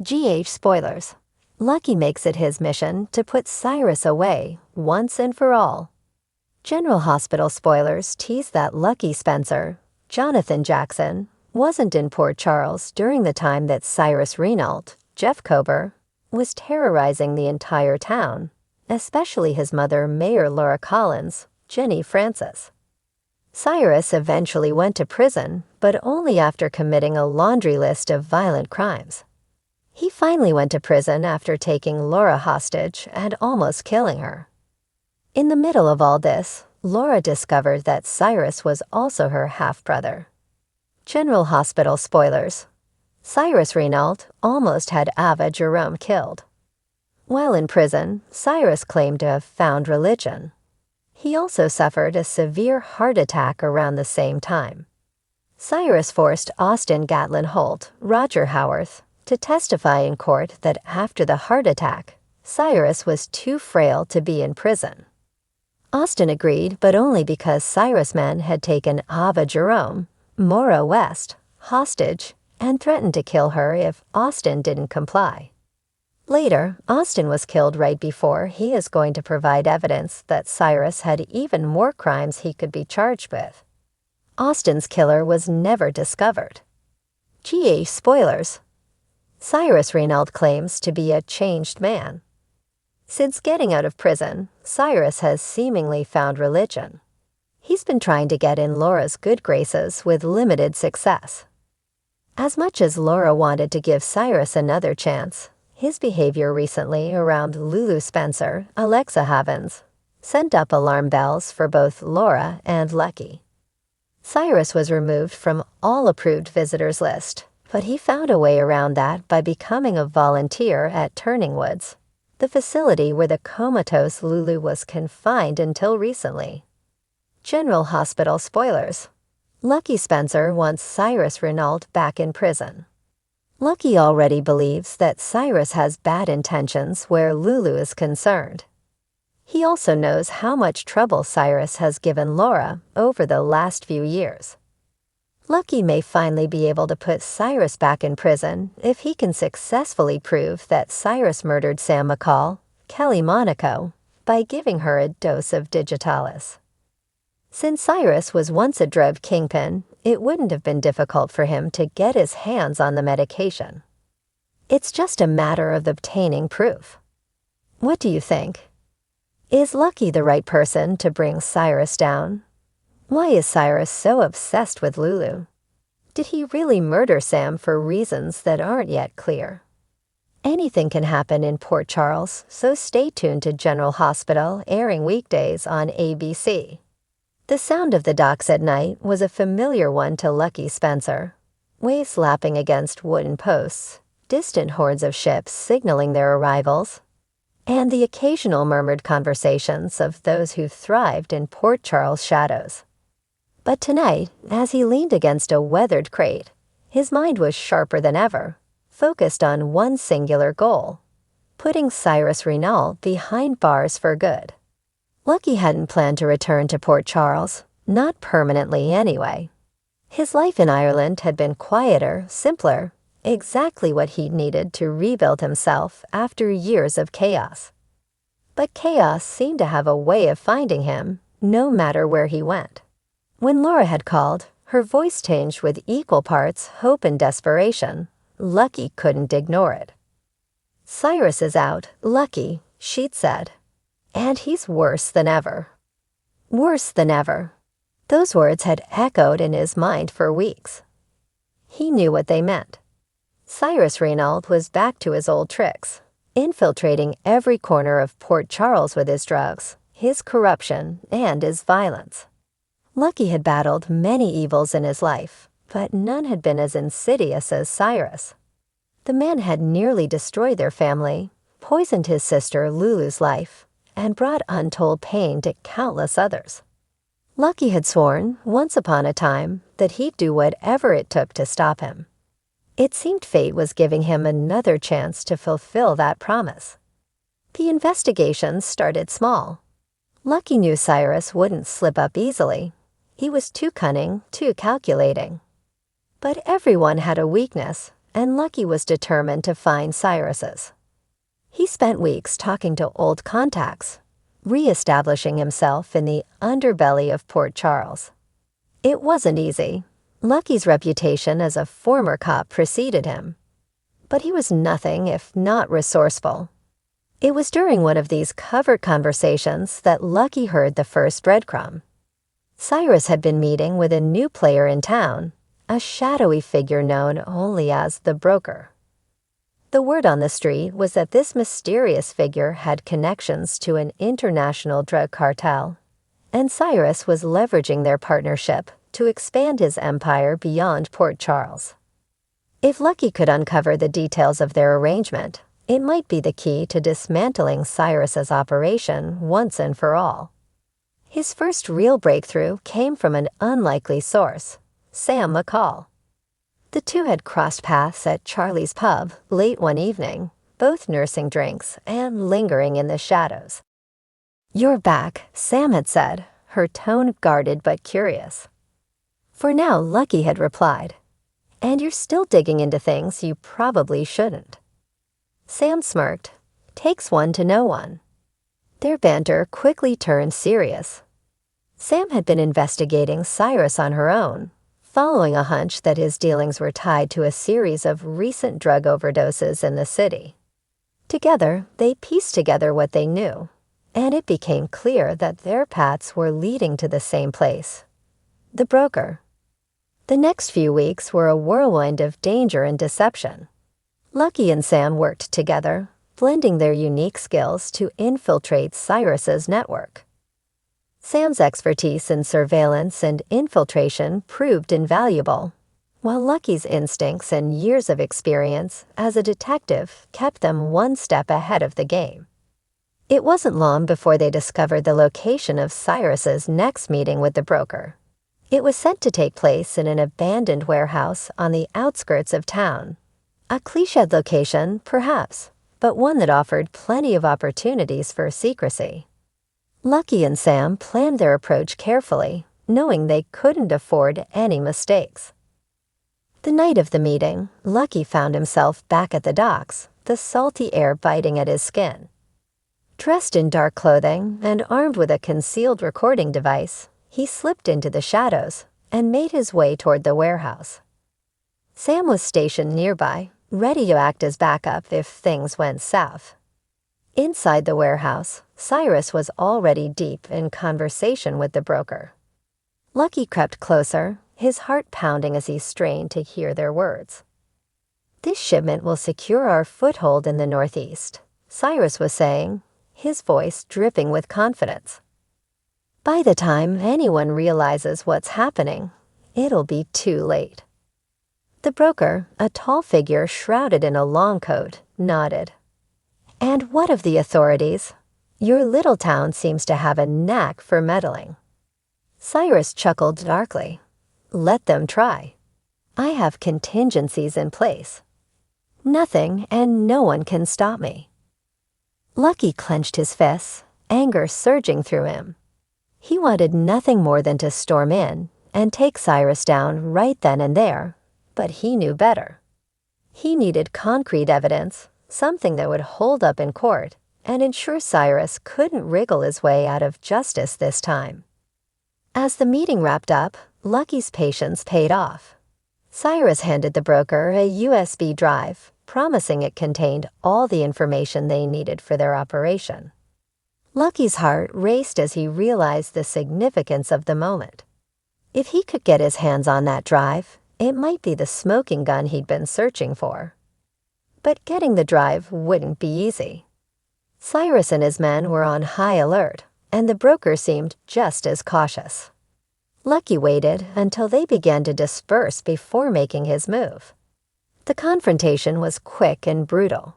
Spoilers. Lucky makes it his mission to put Cyrus away once and for all. General Hospital spoilers tease that Lucky Spencer, Jonathan Jackson, wasn't in Port Charles during the time that Cyrus Renault, Jeff Kober, was terrorizing the entire town, especially his mother, Mayor Laura Collins, Jenny Francis. Cyrus eventually went to prison, but only after committing a laundry list of violent crimes. He finally went to prison after taking Laura hostage and almost killing her. In the middle of all this, Laura discovered that Cyrus was also her half-brother. General Hospital spoilers. Cyrus Renault almost had Ava Jerome killed. While in prison, Cyrus claimed to have found religion. He also suffered a severe heart attack around the same time. Cyrus forced Austin Gatlin Holt, Roger Howarth, to testify in court that after the heart attack, Cyrus was too frail to be in prison. Austin agreed, but only because Cyrus men had taken Ava Jerome, Maura West, hostage and threatened to kill her if Austin didn't comply. Later, Austin was killed right before he is going to provide evidence that Cyrus had even more crimes he could be charged with. Austin's killer was never discovered. Spoilers. Cyrus Renault claims to be a changed man. Since getting out of prison, Cyrus has seemingly found religion. He's been trying to get in Laura's good graces with limited success. As much as Laura wanted to give Cyrus another chance, his behavior recently around Lulu Spencer, Alexa Havens, sent up alarm bells for both Laura and Lucky. Cyrus was removed from all approved visitors list, but he found a way around that by becoming a volunteer at Turning Woods, the facility where the comatose Lulu was confined until recently. General Hospital spoilers. Lucky Spencer wants Cyrus Renault back in prison. Lucky already believes that Cyrus has bad intentions where Lulu is concerned. He also knows how much trouble Cyrus has given Laura over the last few years. Lucky may finally be able to put Cyrus back in prison if he can successfully prove that Cyrus murdered Sam McCall, Kelly Monaco, by giving her a dose of digitalis. Since Cyrus was once a drug kingpin, it wouldn't have been difficult for him to get his hands on the medication. It's just a matter of obtaining proof. What do you think? Is Lucky the right person to bring Cyrus down? Why is Cyrus so obsessed with Lulu? Did he really murder Sam for reasons that aren't yet clear? Anything can happen in Port Charles, so stay tuned to General Hospital, airing weekdays on ABC. The sound of the docks at night was a familiar one to Lucky Spencer. Waves lapping against wooden posts, distant hordes of ships signaling their arrivals, and the occasional murmured conversations of those who thrived in Port Charles' shadows. But tonight, as he leaned against a weathered crate, his mind was sharper than ever, focused on one singular goal: putting Cyrus Renault behind bars for good. Lucky hadn't planned to return to Port Charles, not permanently anyway. His life in Ireland had been quieter, simpler, exactly what he'd needed to rebuild himself after years of chaos. But chaos seemed to have a way of finding him, no matter where he went. When Laura had called, her voice tinged with equal parts hope and desperation. Lucky couldn't ignore it. "Cyrus is out, Lucky," she'd said. "And he's worse than ever." Worse than ever. Those words had echoed in his mind for weeks. He knew what they meant. Cyrus Renault was back to his old tricks, infiltrating every corner of Port Charles with his drugs, his corruption, and his violence. Lucky had battled many evils in his life, but none had been as insidious as Cyrus. The man had nearly destroyed their family, poisoned his sister Lulu's life, and brought untold pain to countless others. Lucky had sworn, once upon a time, that he'd do whatever it took to stop him. It seemed fate was giving him another chance to fulfill that promise. The investigation started small. Lucky knew Cyrus wouldn't slip up easily. He was too cunning, too calculating. But everyone had a weakness, and Lucky was determined to find Cyrus's. He spent weeks talking to old contacts, re-establishing himself in the underbelly of Port Charles. It wasn't easy. Lucky's reputation as a former cop preceded him. But he was nothing if not resourceful. It was during one of these covert conversations that Lucky heard the first breadcrumb. Cyrus had been meeting with a new player in town, a shadowy figure known only as the broker. The word on the street was that this mysterious figure had connections to an international drug cartel, and Cyrus was leveraging their partnership to expand his empire beyond Port Charles. If Lucky could uncover the details of their arrangement, it might be the key to dismantling Cyrus's operation once and for all. His first real breakthrough came from an unlikely source, Sam McCall. The two had crossed paths at Charlie's pub late one evening, both nursing drinks and lingering in the shadows. "You're back," Sam had said, her tone guarded but curious. For now, Lucky had replied, "And you're still digging into things you probably shouldn't." Sam smirked. Takes one to know one. Their banter quickly turned serious. Sam had been investigating Cyrus on her own, following a hunch that his dealings were tied to a series of recent drug overdoses in the city. Together, they pieced together what they knew, and it became clear that their paths were leading to the same place, the broker. The next few weeks were a whirlwind of danger and deception. Lucky and Sam worked together, blending their unique skills to infiltrate Cyrus's network. Sam's expertise in surveillance and infiltration proved invaluable, while Lucky's instincts and years of experience as a detective kept them one step ahead of the game. It wasn't long before they discovered the location of Cyrus's next meeting with the broker. It was set to take place in an abandoned warehouse on the outskirts of town. A cliched location, perhaps, but one that offered plenty of opportunities for secrecy. Lucky and Sam planned their approach carefully, knowing they couldn't afford any mistakes. The night of the meeting, Lucky found himself back at the docks, the salty air biting at his skin. Dressed in dark clothing and armed with a concealed recording device, he slipped into the shadows and made his way toward the warehouse. Sam was stationed nearby, ready to act as backup if things went south. Inside the warehouse, Cyrus was already deep in conversation with the broker. Lucky crept closer, his heart pounding as he strained to hear their words. "This shipment will secure our foothold in the Northeast," Cyrus was saying, his voice dripping with confidence. "By the time anyone realizes what's happening, it'll be too late." The broker, a tall figure shrouded in a long coat, nodded. "And what of the authorities? Your little town seems to have a knack for meddling." Cyrus chuckled darkly. "Let them try. I have contingencies in place. Nothing and no one can stop me." Lucky clenched his fists, anger surging through him. He wanted nothing more than to storm in and take Cyrus down right then and there, but he knew better. He needed concrete evidence, something that would hold up in court and ensure Cyrus couldn't wriggle his way out of justice this time. As the meeting wrapped up, Lucky's patience paid off. Cyrus handed the broker a USB drive, promising it contained all the information they needed for their operation. Lucky's heart raced as he realized the significance of the moment. If he could get his hands on that drive, it might be the smoking gun he'd been searching for. But getting the drive wouldn't be easy. Cyrus and his men were on high alert, and the broker seemed just as cautious. Lucky waited until they began to disperse before making his move. The confrontation was quick and brutal.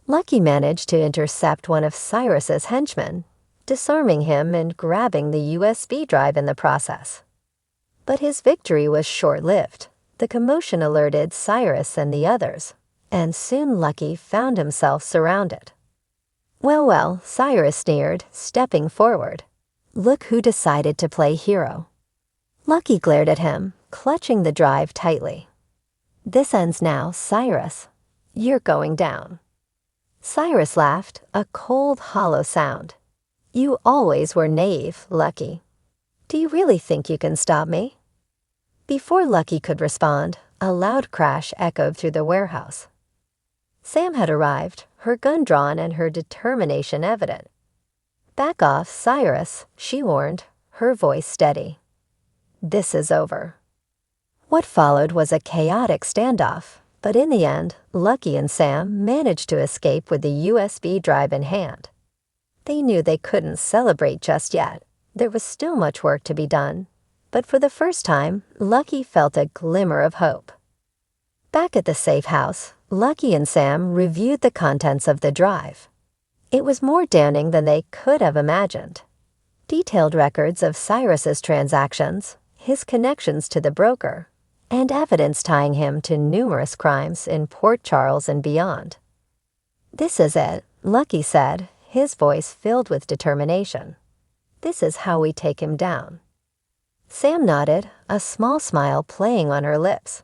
Lucky managed to intercept one of Cyrus's henchmen, disarming him and grabbing the USB drive in the process. But his victory was short-lived. The commotion alerted Cyrus and the others, and soon Lucky found himself surrounded. Well, Cyrus sneered, stepping forward. "Look who decided to play hero." Lucky glared at him, clutching the drive tightly. This ends now, Cyrus. You're going down." Cyrus laughed, a cold, hollow sound. "You always were naive, Lucky. Do you really think you can stop me?" Before Lucky could respond, a loud crash echoed through the warehouse. Sam had arrived, her gun drawn and her determination evident. "Back off, Cyrus," she warned, her voice steady. "This is over." What followed was a chaotic standoff, but in the end, Lucky and Sam managed to escape with the USB drive in hand. They knew they couldn't celebrate just yet. There was still much work to be done, but for the first time, Lucky felt a glimmer of hope. Back at the safe house, Lucky and Sam reviewed the contents of the drive. It was more damning than they could have imagined. Detailed records of Cyrus's transactions, his connections to the broker, and evidence tying him to numerous crimes in Port Charles and beyond. "This is it," Lucky said, his voice filled with determination. "This is how we take him down." Sam nodded, a small smile playing on her lips.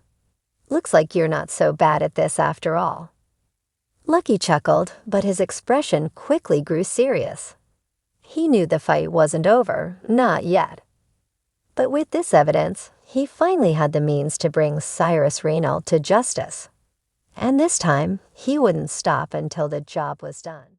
"Looks like you're not so bad at this after all." Lucky chuckled, but his expression quickly grew serious. He knew the fight wasn't over, not yet. But with this evidence, he finally had the means to bring Cyrus Reynolds to justice. And this time, he wouldn't stop until the job was done.